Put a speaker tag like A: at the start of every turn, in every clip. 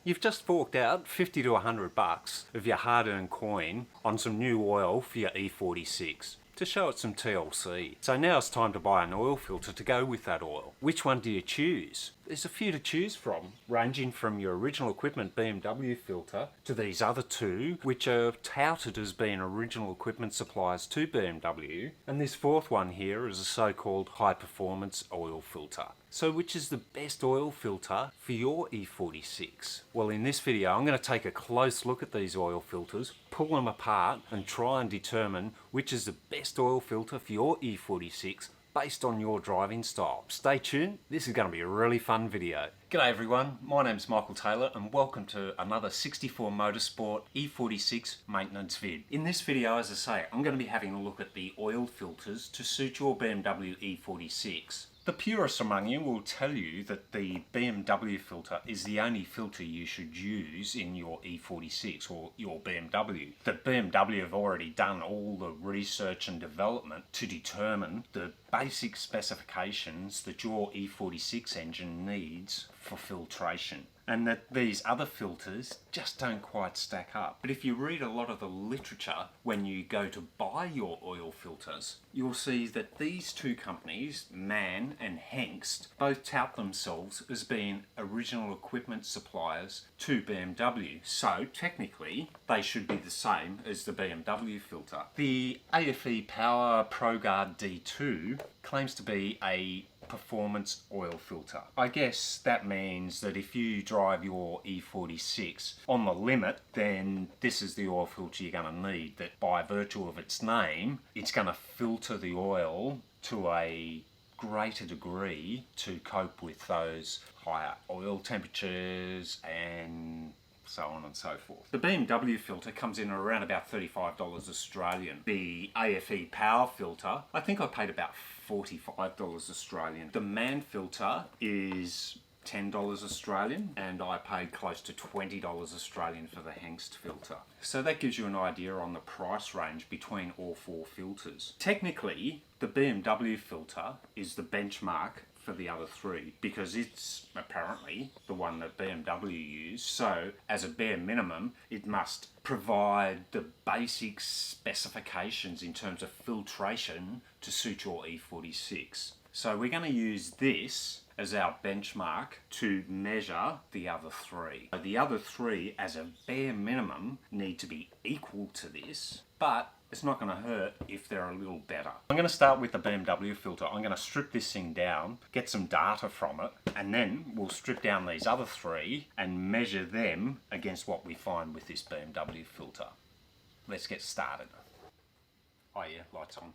A: You've just forked out 50 to 100 bucks of your hard-earned coin on some new oil for your E46 to show it some TLC. So now it's time to buy an oil filter to go with that oil. Which one do you choose? There's a few to choose from, ranging from your original equipment BMW filter to these other two, which are touted as being original equipment suppliers to BMW. And this fourth one here is a so-called high-performance oil filter. So which is the best oil filter for your E46? Well, in this video, I'm going to take a close look at these oil filters, pull them apart, and try and determine which is the best oil filter for your E46 based on your driving style. Stay tuned, this is going to be a really fun video. G'day everyone, my name's Michael Taylor and welcome to another 64 Motorsport E46 maintenance vid. In this video, as I say, I'm going to be having a look at the oil filters to suit your BMW E46. The purists among you will tell you that the BMW filter is the only filter you should use in your E46 or your BMW. That BMW have already done all the research and development to determine the basic specifications that your E46 engine needs for filtration, and that these other filters just don't quite stack up. But if you read a lot of the literature when you go to buy your oil filters, you'll see that these two companies, MANN and Hengst, both tout themselves as being original equipment suppliers to BMW. So technically, they should be the same as the BMW filter. The AFE Power ProGuard D2 claims to be a performance oil filter. I guess that means that if you drive your E46 on the limit, then this is the oil filter you're going to need. That by virtue of its name, it's going to filter the oil to a greater degree to cope with those higher oil temperatures and so on and so forth. The BMW filter comes in around about $35 Australian. The AFE Power filter, I think I paid about $45 Australian. The MANN filter is $10 Australian, and I paid close to $20 Australian for the Hengst filter. So that gives you an idea on the price range between all four filters. Technically, the BMW filter is the benchmark for the other three because it's apparently the one that BMW used. So as a bare minimum, it must provide the basic specifications in terms of filtration to suit your E46. So we're going to use this as our benchmark to measure the other three. The other three, as a bare minimum, need to be equal to this, but it's not going to hurt if they're a little better. I'm going to start with the BMW filter. I'm going to strip this thing down, get some data from it, and then we'll strip down these other three and measure them against what we find with this BMW filter. Let's get started. Oh yeah, lights on.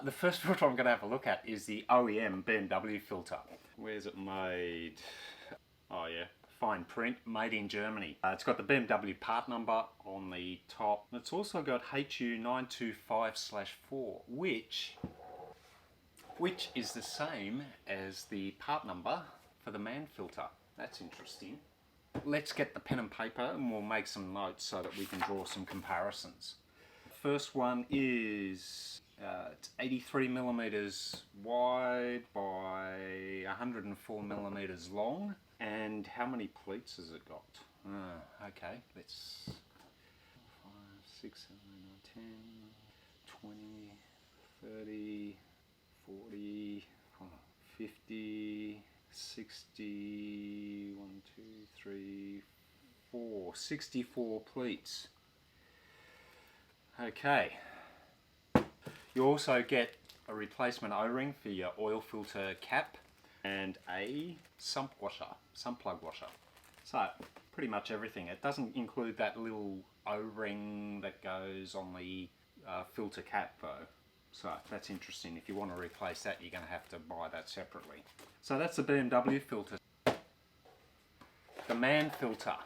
A: The first filter I'm going to have a look at is the OEM BMW filter. Where's it made? Oh yeah, fine print, made in Germany. It's got the BMW part number on the top. It's also got HU925/4, which is the same as the part number for the MANN filter. That's interesting. Let's get the pen and paper and we'll make some notes so that we can draw some comparisons. First one is it's 83 millimeters wide by 104 millimeters long. And how many pleats has it got? Okay, let's 5, 6, 7, 8, 9, 10, 20, 30, 40, 50, 60, 1, 2, 3, 4, 64 pleats. Okay. You also get a replacement O-ring for your oil filter cap and a sump plug washer. So pretty much everything. It doesn't include that little O-ring that goes on the filter cap though. So that's interesting. If you want to replace that, you're going to have to buy that separately. So that's the BMW filter. The MANN filter.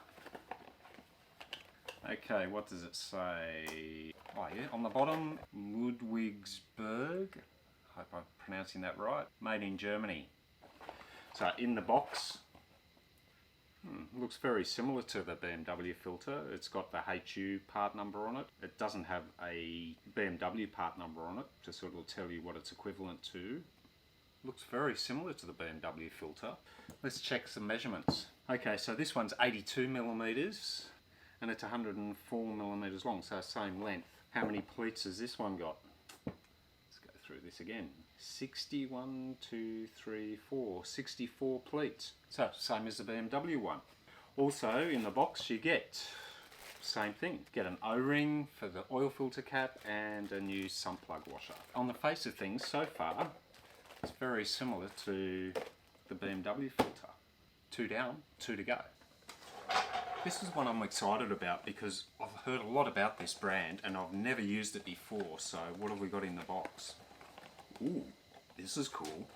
A: Okay, what does it say? Oh yeah, on the bottom, Ludwigsburg. Hope I'm pronouncing that right. Made in Germany. So in the box, looks very similar to the BMW filter. It's got the HU part number on it. It doesn't have a BMW part number on it to sort of tell you what it's equivalent to. looks very similar to the BMW filter. Let's check some measurements. Okay, so this one's 82 millimeters and it's 104 millimeters long, so same length. How many pleats has this one got? Let's go through this again. 61, 2, 3, 4, 64 pleats. So same as the BMW one. Also in the box you get same thing. Get an O-ring for the oil filter cap and a new sump plug washer. On the face of things so far, it's very similar to the BMW filter. 2 down, 2 to go. This is one I'm excited about because I've heard a lot about this brand and I've never used it before. So what have we got in the box? Ooh, this is cool.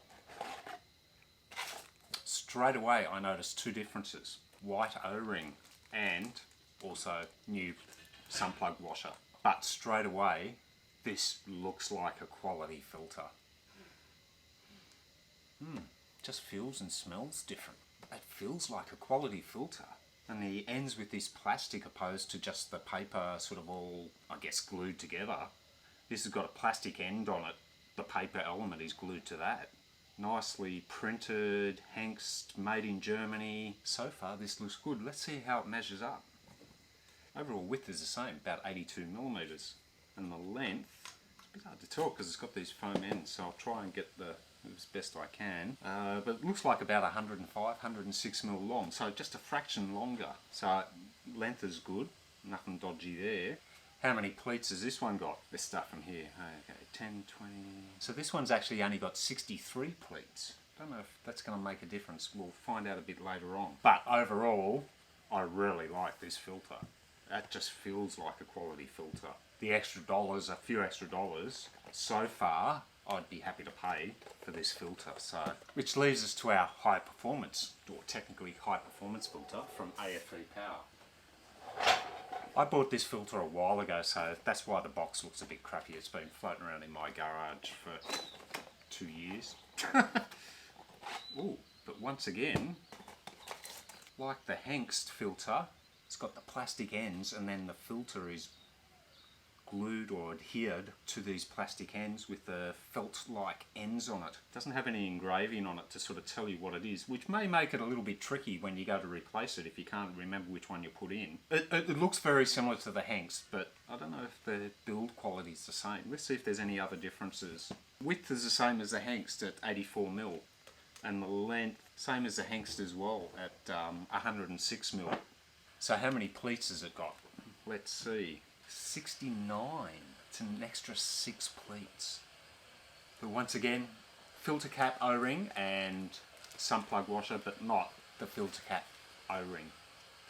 A: Straight away I noticed 2 differences. White O-ring and also new sump plug washer. But straight away this looks like a quality filter. Just feels and smells different. It feels like a quality filter. And the ends with this plastic opposed to just the paper sort of all, I guess, glued together. This has got a plastic end on it. The paper element is glued to that. Nicely printed, Hengst, made in Germany. So far this looks good. Let's see how it measures up. Overall width is the same, about 82 millimeters. And the length, it's a bit hard to tell because it's got these foam ends, so I'll try and get the as best I can. But it looks like about 105, 106 mil long, so just a fraction longer. So length is good, nothing dodgy there. How many pleats has this one got? Let's start from here. Okay, 10, 20... So this one's actually only got 63 pleats. Don't know if that's going to make a difference. We'll find out a bit later on. But overall, I really like this filter. That just feels like a quality filter. The extra dollars, a few extra dollars, so far, I'd be happy to pay for this filter. So, which leads us to our high performance, or technically high performance filter from AFE Power. I bought this filter a while ago, so that's why the box looks a bit crappy. It's been floating around in my garage for 2 years. Ooh, but once again, like the Hengst filter, it's got the plastic ends and then the filter is glued or adhered to these plastic ends with the felt-like ends on it. It doesn't have any engraving on it to sort of tell you what it is, which may make it a little bit tricky when you go to replace it if you can't remember which one you put in. It looks very similar to the Hengst, but I don't know if the build quality is the same. Let's see if there's any other differences. Width is the same as the Hengst at 84 mil, and the length same as the Hengst as well at 106 mil. So how many pleats has it got? Let's see. 69. It's an extra 6 pleats. But once again, filter cap O-ring and sump plug washer, but not the filter cap O-ring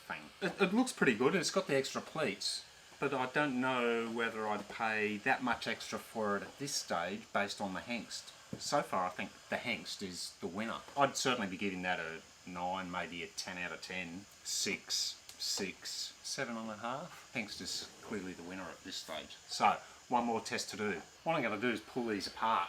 A: thing. It looks pretty good. It's got the extra pleats, but I don't know whether I'd pay that much extra for it at this stage based on the Hengst. So far I think the Hengst is the winner. I'd certainly be giving that a 9, maybe a 10 out of 10, 6, 6, 7.5. Hengst is clearly the winner at this stage. So, one more test to do. What I'm going to do is pull these apart.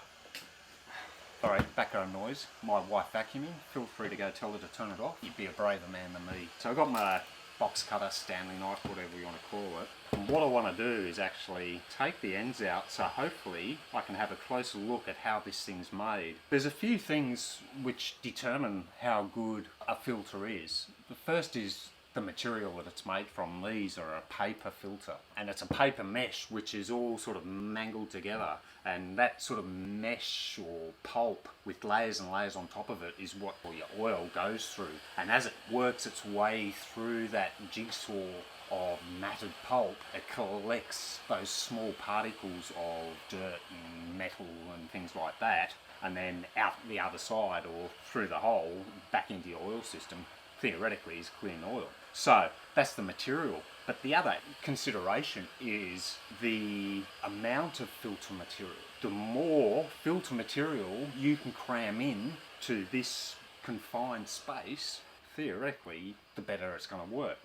A: Alright, background noise. My wife vacuuming. Feel free to go tell her to turn it off. You'd be a braver man than me. So I've got my box cutter, Stanley knife, whatever you want to call it. And what I want to do is actually take the ends out, so hopefully I can have a closer look at how this thing's made. There's a few things which determine how good a filter is. The first is the material that it's made from. These are a paper filter, and it's a paper mesh which is all sort of mangled together, and that sort of mesh or pulp with layers and layers on top of it is what all your oil goes through, and as it works its way through that jigsaw of matted pulp, it collects those small particles of dirt and metal and things like that, and then out the other side or through the hole back into your oil system theoretically is clean oil. So that's the material. But the other consideration is the amount of filter material. The more filter material you can cram in to this confined space, theoretically, the better it's going to work.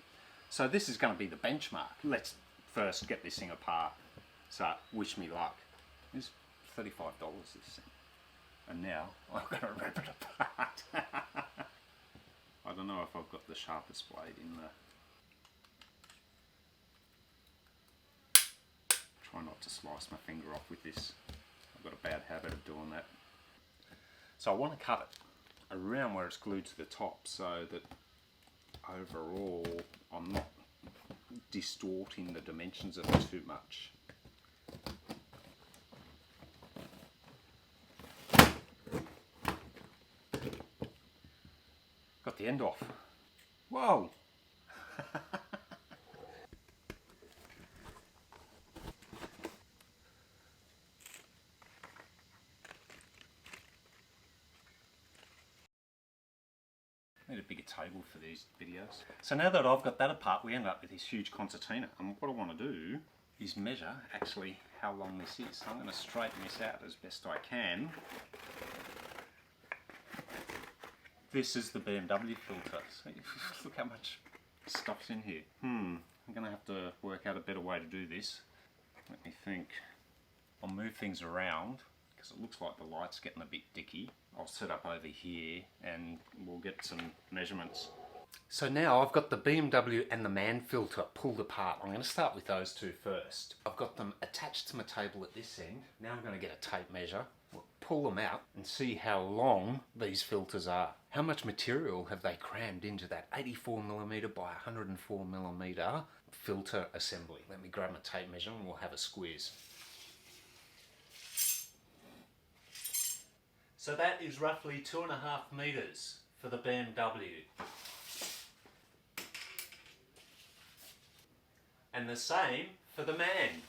A: So this is going to be the benchmark. Let's first get this thing apart. So wish me luck. It's $35 this thing. And now I'm going to rip it apart. I don't know if I've got the sharpest blade in there. Try not to slice my finger off with this. I've got a bad habit of doing that. So I want to cut it around where it's glued to the top so that overall I'm not distorting the dimensions of it too much. Got the end off. Whoa! Need a bigger table for these videos. So now that I've got that apart, we end up with this huge concertina. And what I want to do is measure actually how long this is. So I'm going to straighten this out as best I can. This is the BMW filter. So look how much stuff's in here. I'm going to have to work out a better way to do this. Let me think. I'll move things around because it looks like the light's getting a bit dicky. I'll set up over here and we'll get some measurements. So now I've got the BMW and the MANN filter pulled apart. I'm going to start with those two first. I've got them attached to my table at this end. Now I'm going to get a tape measure. We'll pull them out and see how long these filters are. How much material have they crammed into that 84mm by 104mm filter assembly? Let me grab my tape measure and we'll have a squeeze. So that is roughly 2.5 meters for the BMW. And the same for the MANN.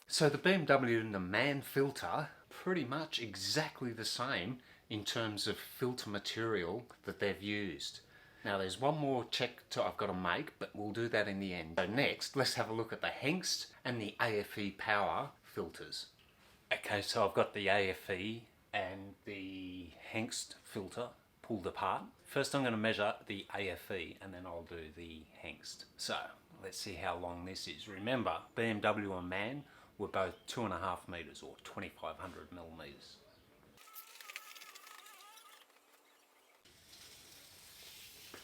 A: So the BMW and the MANN filter, pretty much exactly the same in terms of filter material that they've used. Now there's one more check I've got to make, but we'll do that in the end. So next, let's have a look at the Hengst and the AFE power filters. Okay, so I've got the AFE and the Hengst filter pulled apart. First I'm going to measure the AFE and then I'll do the Hengst. So let's see how long this is. Remember, BMW and MANN were both 2.5 meters or 2,500mm.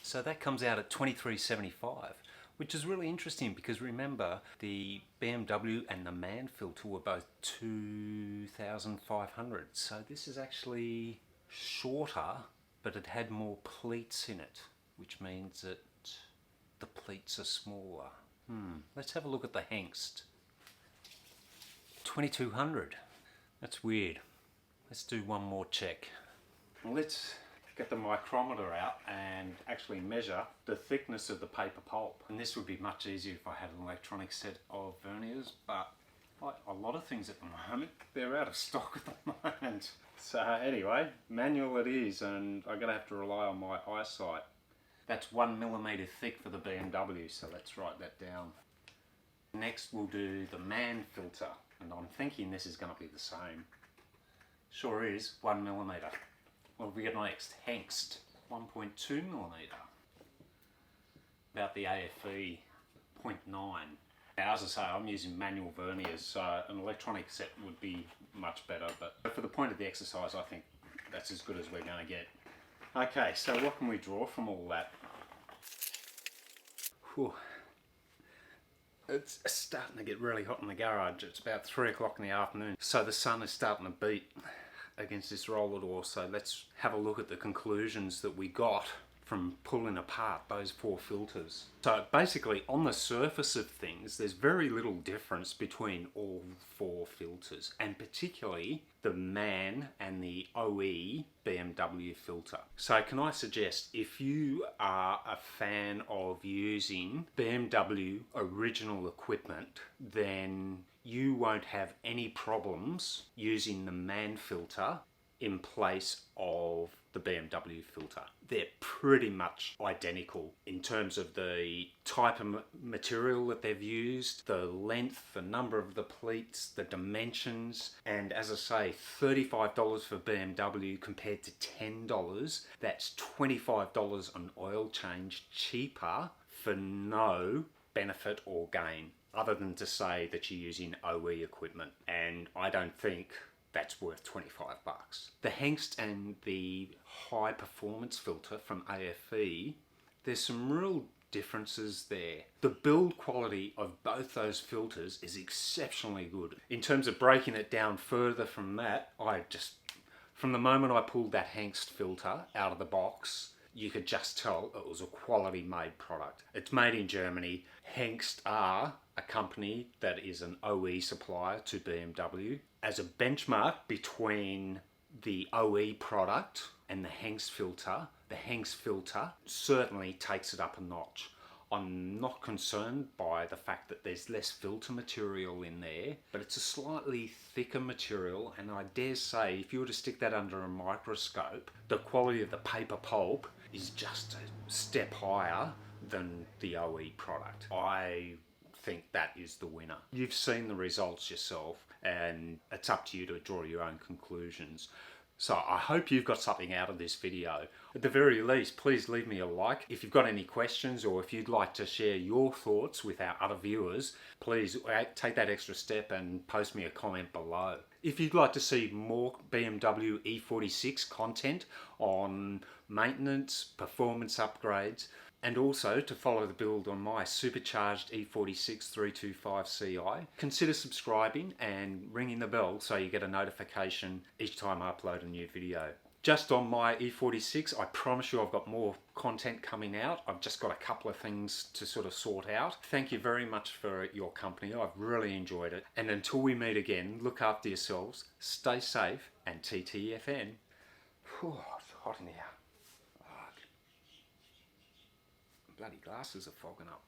A: So that comes out at 2375, which is really interesting because remember the BMW and the MANN filter were both 2,500. So this is actually shorter, but it had more pleats in it, which means that the pleats are smaller. Let's have a look at the Hengst. 2200. That's weird. Let's do one more check. Well, let's get the micrometer out and actually measure the thickness of the paper pulp. And this would be much easier if I had an electronic set of verniers, but like a lot of things at the moment, they're out of stock at the moment. So anyway, manual it is, and I'm gonna have to rely on my eyesight. That's 1mm thick for the BMW, so let's write that down. Next we'll do the MANN filter, and I'm thinking this is going to be the same. Sure is, 1mm. What have we got next? Hengst, 1.2mm. About the AFE, 0.9. Now, as I say, I'm using manual verniers, so an electronic set would be much better, but for the point of the exercise, I think that's as good as we're going to get. Okay, so what can we draw from all that? Whew. It's starting to get really hot in the garage. It's about 3 o'clock in the afternoon, so the sun is starting to beat against this roller door. So let's have a look at the conclusions that we got from pulling apart those 4 filters. So basically on the surface of things there's very little difference between all 4 filters, and particularly the MANN and the OE BMW filter. So can I suggest, if you are a fan of using BMW original equipment, then you won't have any problems using the MANN filter in place of the BMW filter. They're pretty much identical in terms of the type of material that they've used, the length, the number of the pleats, the dimensions, and as I say, $35 for BMW compared to $10. That's $25 an oil change cheaper for no benefit or gain, other than to say that you're using OE equipment, and I don't think that's worth 25 bucks. The Hengst and the high performance filter from AFE, there's some real differences there. The build quality of both those filters is exceptionally good. In terms of breaking it down further from that, I just From the moment I pulled that Hengst filter out of the box, you could just tell it was a quality made product. It's made in Germany. Hengst are a company that is an OE supplier to BMW. As a benchmark between the OE product and the Hengst filter certainly takes it up a notch. I'm not concerned by the fact that there's less filter material in there, but it's a slightly thicker material, and I dare say if you were to stick that under a microscope, the quality of the paper pulp is just a step higher than the OE product. I think that is the winner. You've seen the results yourself, and it's up to you to draw your own conclusions. So I hope you've got something out of this video. At the very least, please leave me a like. If you've got any questions, or if you'd like to share your thoughts with our other viewers, please take that extra step and post me a comment below. If you'd like to see more BMW E46 content on maintenance, performance upgrades, and also to follow the build on my supercharged E46 325 Ci, consider subscribing and ringing the bell so you get a notification each time I upload a new video. Just on my E46, I promise you I've got more content coming out. I've just got a couple of things to sort of sort out. Thank you very much for your company. I've really enjoyed it. And until we meet again, look after yourselves, stay safe, and TTFN. Whew, it's hot in here. Bloody glasses are fogging up.